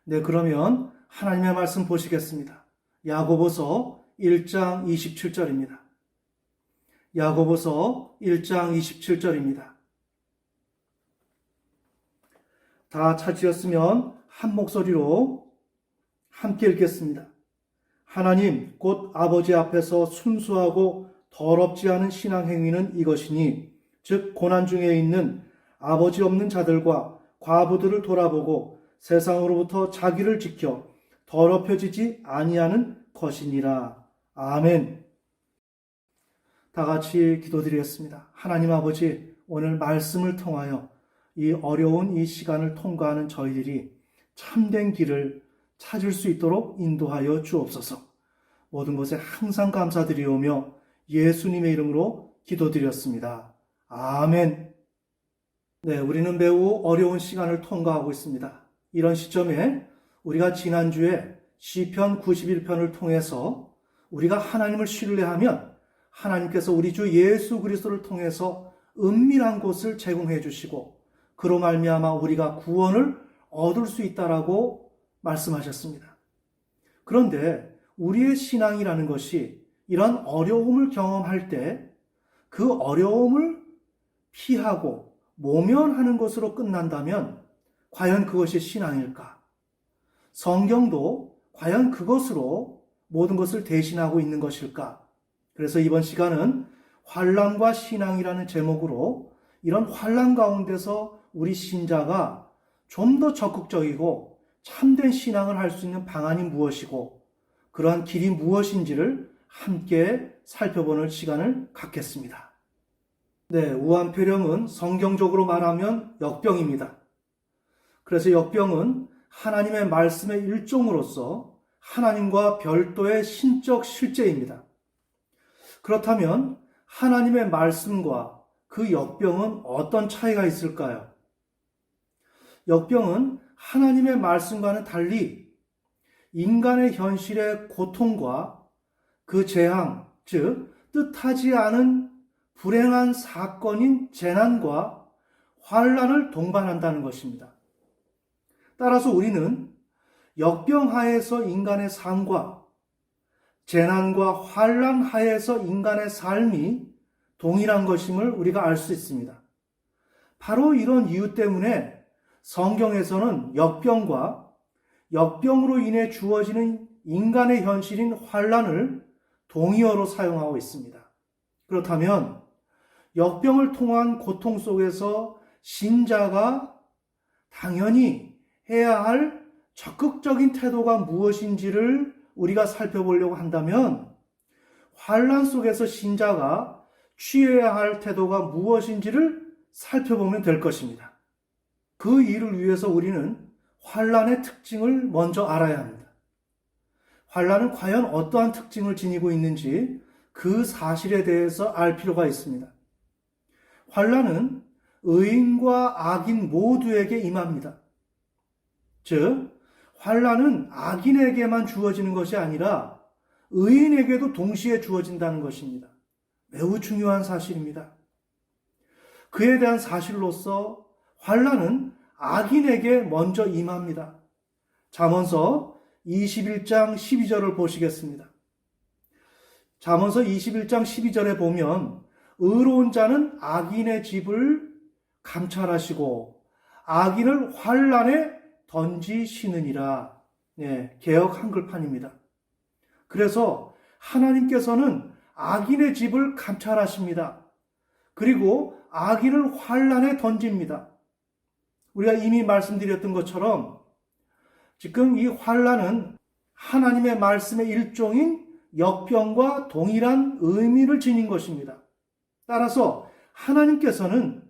네, 그러면 하나님의 말씀 보시겠습니다. 야고보서 1장 27절입니다. 야고보서 1장 27절입니다. 다 찾으셨으면 한 목소리로 함께 읽겠습니다. 하나님 곧 아버지 앞에서 순수하고 더럽지 않은 신앙 행위는 이것이니 즉 고난 중에 있는 아버지 없는 자들과 과부들을 돌아보고 세상으로부터 자기를 지켜 더럽혀지지 아니하는 것이니라. 아멘. 다 같이 기도드리겠습니다. 하나님 아버지, 오늘 말씀을 통하여 이 어려운 이 시간을 통과하는 저희들이 참된 길을 찾을 수 있도록 인도하여 주옵소서. 모든 것에 항상 감사드리오며 예수님의 이름으로 기도드렸습니다. 아멘. 네, 우리는 매우 어려운 시간을 통과하고 있습니다. 이런 시점에 우리가 지난주에 시편 91편을 통해서 우리가 하나님을 신뢰하면 하나님께서 우리 주 예수 그리스도를 통해서 은밀한 곳을 제공해 주시고 그로 말미암아 우리가 구원을 얻을 수 있다라고 말씀하셨습니다. 그런데 우리의 신앙이라는 것이 이런 어려움을 경험할 때 그 어려움을 피하고 모면하는 것으로 끝난다면 과연 그것이 신앙일까? 성경도 과연 그것으로 모든 것을 대신하고 있는 것일까? 그래서 이번 시간은 환난과 신앙이라는 제목으로 이런 환난 가운데서 우리 신자가 좀 더 적극적이고 참된 신앙을 할 수 있는 방안이 무엇이고 그러한 길이 무엇인지를 함께 살펴보는 시간을 갖겠습니다. 네, 우한폐렴은 성경적으로 말하면 역병입니다. 그래서 역병은 하나님의 말씀의 일종으로서 하나님과 별도의 신적 실제입니다. 그렇다면 하나님의 말씀과 그 역병은 어떤 차이가 있을까요? 역병은 하나님의 말씀과는 달리 인간의 현실의 고통과 그 재앙, 즉 뜻하지 않은 불행한 사건인 재난과 환난을 동반한다는 것입니다. 따라서 우리는 역병 하에서 인간의 삶과 재난과 환난 하에서 인간의 삶이 동일한 것임을 우리가 알 수 있습니다. 바로 이런 이유 때문에 성경에서는 역병과 역병으로 인해 주어지는 인간의 현실인 환난을 동의어로 사용하고 있습니다. 그렇다면 역병을 통한 고통 속에서 신자가 당연히 해야 할 적극적인 태도가 무엇인지를 우리가 살펴보려고 한다면 환난 속에서 신자가 취해야 할 태도가 무엇인지를 살펴보면 될 것입니다. 그 일을 위해서 우리는 환난의 특징을 먼저 알아야 합니다. 환난은 과연 어떠한 특징을 지니고 있는지 그 사실에 대해서 알 필요가 있습니다. 환난은 의인과 악인 모두에게 임합니다. 즉, 환난은 악인에게만 주어지는 것이 아니라 의인에게도 동시에 주어진다는 것입니다. 매우 중요한 사실입니다. 그에 대한 사실로서 환난은 악인에게 먼저 임합니다. 잠언서 21장 12절을 보시겠습니다. 잠언서 21장 12절에 보면 의로운 자는 악인의 집을 감찰하시고 악인을 환난에 던지시느니라. 네, 개역 한글판입니다. 그래서 하나님께서는 악인의 집을 감찰하십니다. 그리고 악인을 환난에 던집니다. 우리가 이미 말씀드렸던 것처럼 지금 이 환난은 하나님의 말씀의 일종인 역병과 동일한 의미를 지닌 것입니다. 따라서 하나님께서는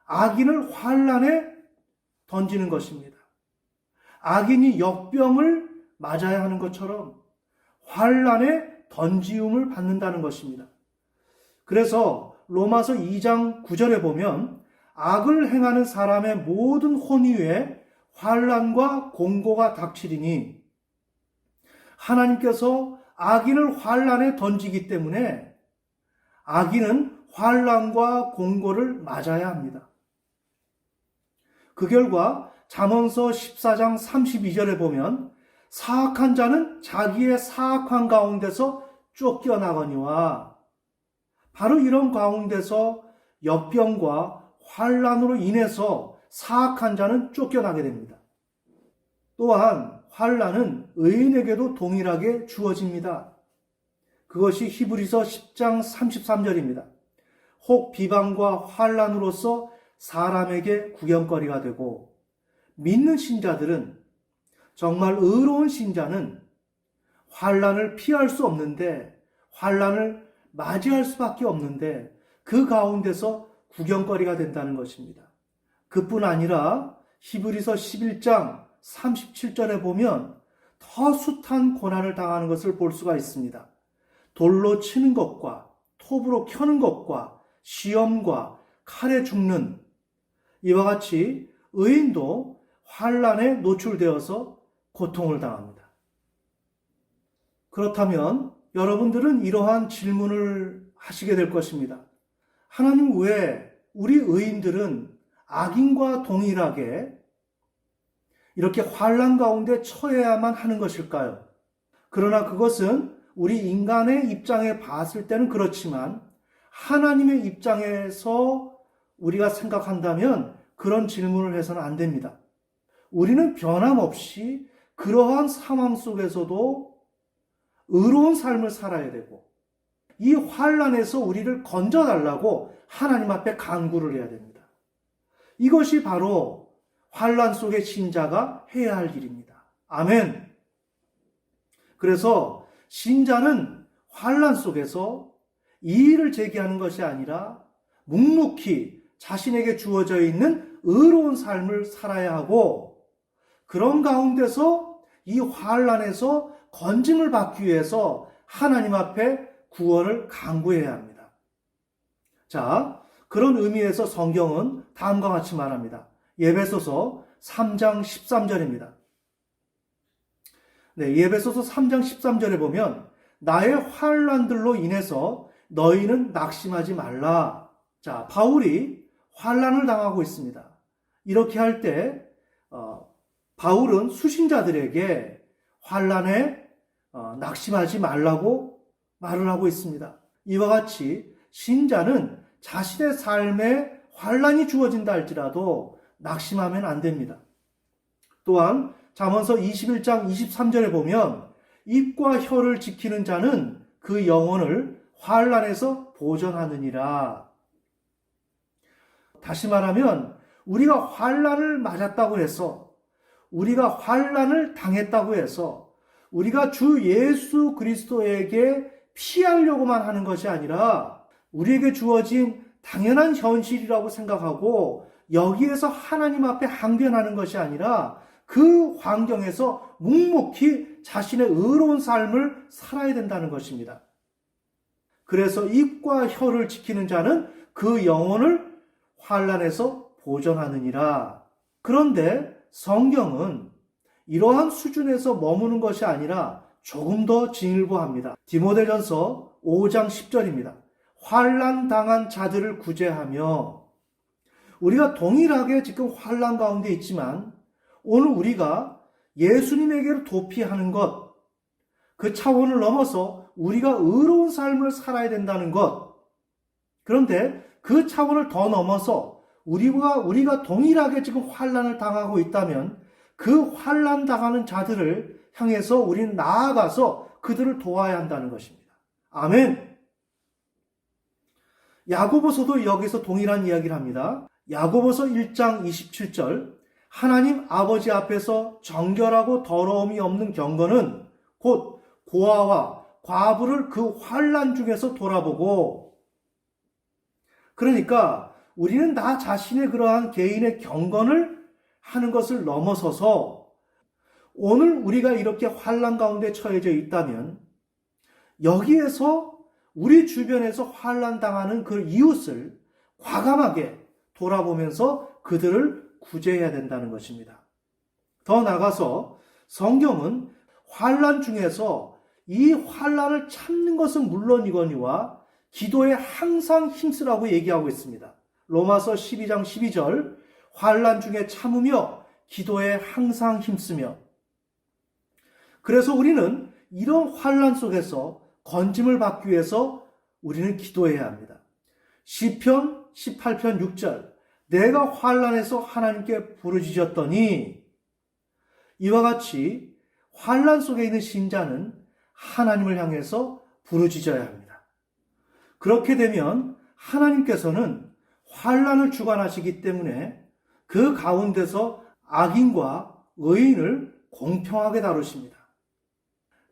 악인을 환난에 던지는 것입니다. 악인이 역병을 맞아야 하는 것처럼 환난에 던지움을 받는다는 것입니다. 그래서 로마서 2장 9절에 보면 악을 행하는 사람의 모든 혼위에 환난과 공고가 닥치리니 하나님께서 악인을 환란에 던지기 때문에 악인은 환란과 공고를 맞아야 합니다. 그 결과 잠언서 14장 32절에 보면 사악한 자는 자기의 사악한 가운데서 쫓겨나거니와 바로 이런 가운데서 역병과 환란으로 인해서 사악한 자는 쫓겨나게 됩니다. 또한 환란은 의인에게도 동일하게 주어집니다. 그것이 히브리서 10장 33절입니다. 혹 비방과 환란으로서 사람에게 구경거리가 되고 믿는 신자들은 정말 의로운 신자는 환란을 피할 수 없는데 환란을 맞이할 수밖에 없는데 그 가운데서 구경거리가 된다는 것입니다. 그뿐 아니라 히브리서 11장 37절에 보면 더 숱한 고난을 당하는 것을 볼 수가 있습니다. 돌로 치는 것과 톱으로 켜는 것과 시험과 칼에 죽는 이와 같이 의인도 환란에 노출되어서 고통을 당합니다. 그렇다면 여러분들은 이러한 질문을 하시게 될 것입니다. 하나님, 왜 우리 의인들은 악인과 동일하게 이렇게 환란 가운데 처해야만 하는 것일까요? 그러나 그것은 우리 인간의 입장에 봤을 때는 그렇지만 하나님의 입장에서 우리가 생각한다면 그런 질문을 해서는 안 됩니다. 우리는 변함없이 그러한 상황 속에서도 의로운 삶을 살아야 되고 이 환란에서 우리를 건져달라고 하나님 앞에 간구를 해야 됩니다. 이것이 바로 환란 속의 신자가 해야 할 일입니다. 아멘. 그래서 신자는 환란 속에서 이의를 제기하는 것이 아니라 묵묵히 자신에게 주어져 있는 의로운 삶을 살아야 하고 그런 가운데서 이 환란에서 건짐을 받기 위해서 하나님 앞에 구원을 간구해야 합니다. 자, 그런 의미에서 성경은 다음과 같이 말합니다. 에베소서 3장 13절입니다. 네, 에베소서 3장 13절에 보면 나의 환란들로 인해서 너희는 낙심하지 말라. 자, 바울이 환란을 당하고 있습니다. 이렇게 할 때 바울은 수신자들에게 환란에 낙심하지 말라고 말을 하고 있습니다. 이와 같이 신자는 자신의 삶에 환란이 주어진다 할지라도 낙심하면 안 됩니다. 또한 잠언서 21장 23절에 보면 입과 혀를 지키는 자는 그 영혼을 환란에서 보전하느니라. 다시 말하면 우리가 환란을 맞았다고 해서 우리가 환란을 당했다고 해서 우리가 주 예수 그리스도에게 피하려고만 하는 것이 아니라 우리에게 주어진 당연한 현실이라고 생각하고 여기에서 하나님 앞에 항변하는 것이 아니라 그 환경에서 묵묵히 자신의 의로운 삶을 살아야 된다는 것입니다. 그래서 입과 혀를 지키는 자는 그 영혼을 환란에서 보전하느니라. 그런데 성경은 이러한 수준에서 머무는 것이 아니라 조금 더 진일보합니다. 디모데전서 5장 10절입니다. 환란 당한 자들을 구제하며 우리가 동일하게 지금 환란 가운데 있지만 오늘 우리가 예수님에게로 도피하는 것, 그 차원을 넘어서 우리가 의로운 삶을 살아야 된다는 것. 그런데 그 차원을 더 넘어서 우리가 동일하게 지금 환란을 당하고 있다면 그 환란 당하는 자들을 향해서 우리는 나아가서 그들을 도와야 한다는 것입니다. 아멘. 야고보서도 여기서 동일한 이야기를 합니다. 야고보서 1장 27절 하나님 아버지 앞에서 정결하고 더러움이 없는 경건은 곧 고아와 과부를 그 환난 중에서 돌아보고, 그러니까 우리는 나 자신의 그러한 개인의 경건을 하는 것을 넘어서서 오늘 우리가 이렇게 환난 가운데 처해져 있다면 여기에서 우리 주변에서 환난 당하는 그 이웃을 과감하게 돌아보면서 그들을 구제해야 된다는 것입니다. 더 나아가서 성경은 환난 중에서 이 환난을 참는 것은 물론이거니와 기도에 항상 힘쓰라고 얘기하고 있습니다. 로마서 12장 12절 환난 중에 참으며 기도에 항상 힘쓰며. 그래서 우리는 이런 환난 속에서 건짐을 받기 위해서 우리는 기도해야 합니다. 시편 18편 6절 내가 환난에서 하나님께 부르짖었더니, 이와 같이 환난 속에 있는 신자는 하나님을 향해서 부르짖어야 합니다. 그렇게 되면 하나님께서는 환난을 주관하시기 때문에 그 가운데서 악인과 의인을 공평하게 다루십니다.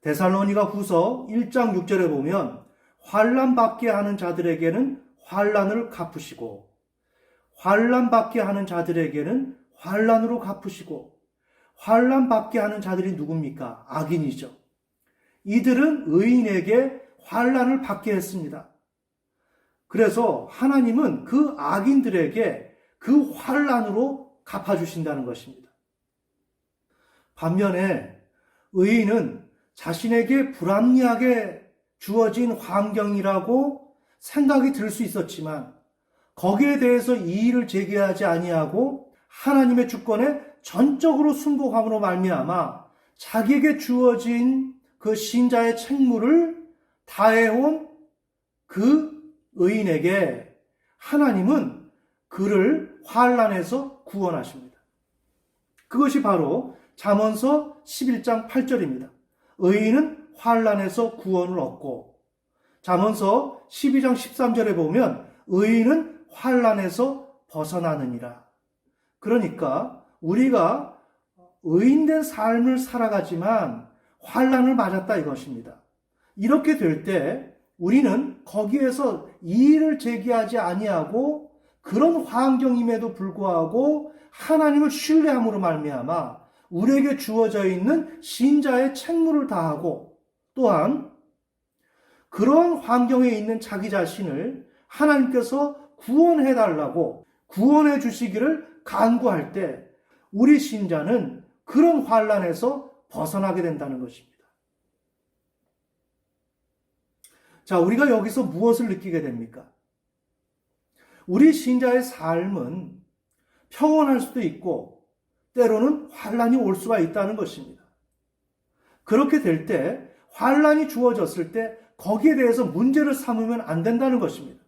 데살로니가 후서 1장 6절에 보면 환난 받게 하는 자들에게는 환난을 갚으시고 환난 받게 하는 자들에게는 환난으로 갚으시고. 환난 받게 하는 자들이 누굽니까? 악인이죠. 이들은 의인에게 환난을 받게 했습니다. 그래서 하나님은 그 악인들에게 그 환난으로 갚아주신다는 것입니다. 반면에 의인은 자신에게 불합리하게 주어진 환경이라고 생각이 들 수 있었지만 거기에 대해서 이의를 제기하지 아니하고 하나님의 주권에 전적으로 순복함으로 말미암아 자기에게 주어진 그 신자의 책무를 다해온 그 의인에게 하나님은 그를 환난에서 구원하십니다. 그것이 바로 잠언서 11장 8절입니다. 의인은 환난에서 구원을 얻고, 잠언서 12장 13절에 보면 의인은 환난에서 벗어나느니라. 그러니까 우리가 의인된 삶을 살아가지만 환난을 맞았다 이것입니다. 이렇게 될 때 우리는 거기에서 이의를 제기하지 아니하고 그런 환경임에도 불구하고 하나님을 신뢰함으로 말미암아 우리에게 주어져 있는 신자의 책무를 다하고, 또한 그런 환경에 있는 자기 자신을 하나님께서 구원해달라고 구원해 주시기를 간구할 때 우리 신자는 그런 환난에서 벗어나게 된다는 것입니다. 자, 우리가 여기서 무엇을 느끼게 됩니까? 우리 신자의 삶은 평온할 수도 있고 때로는 환난이 올 수가 있다는 것입니다. 그렇게 될 때 환난이 주어졌을 때 거기에 대해서 문제를 삼으면 안 된다는 것입니다.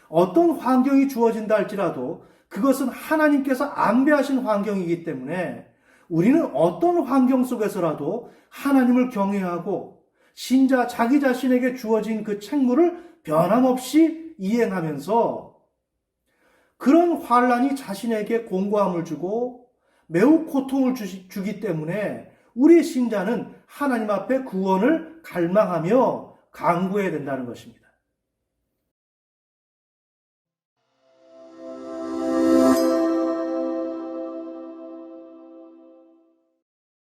어떤 환경이 주어진다 할지라도 그것은 하나님께서 안배하신 환경이기 때문에 우리는 어떤 환경 속에서라도 하나님을 경외하고 신자 자기 자신에게 주어진 그 책무를 변함없이 이행하면서 그런 환난이 자신에게 공고함을 주고 매우 고통을 주기 때문에 우리 신자는 하나님 앞에 구원을 갈망하며 간구해야 된다는 것입니다.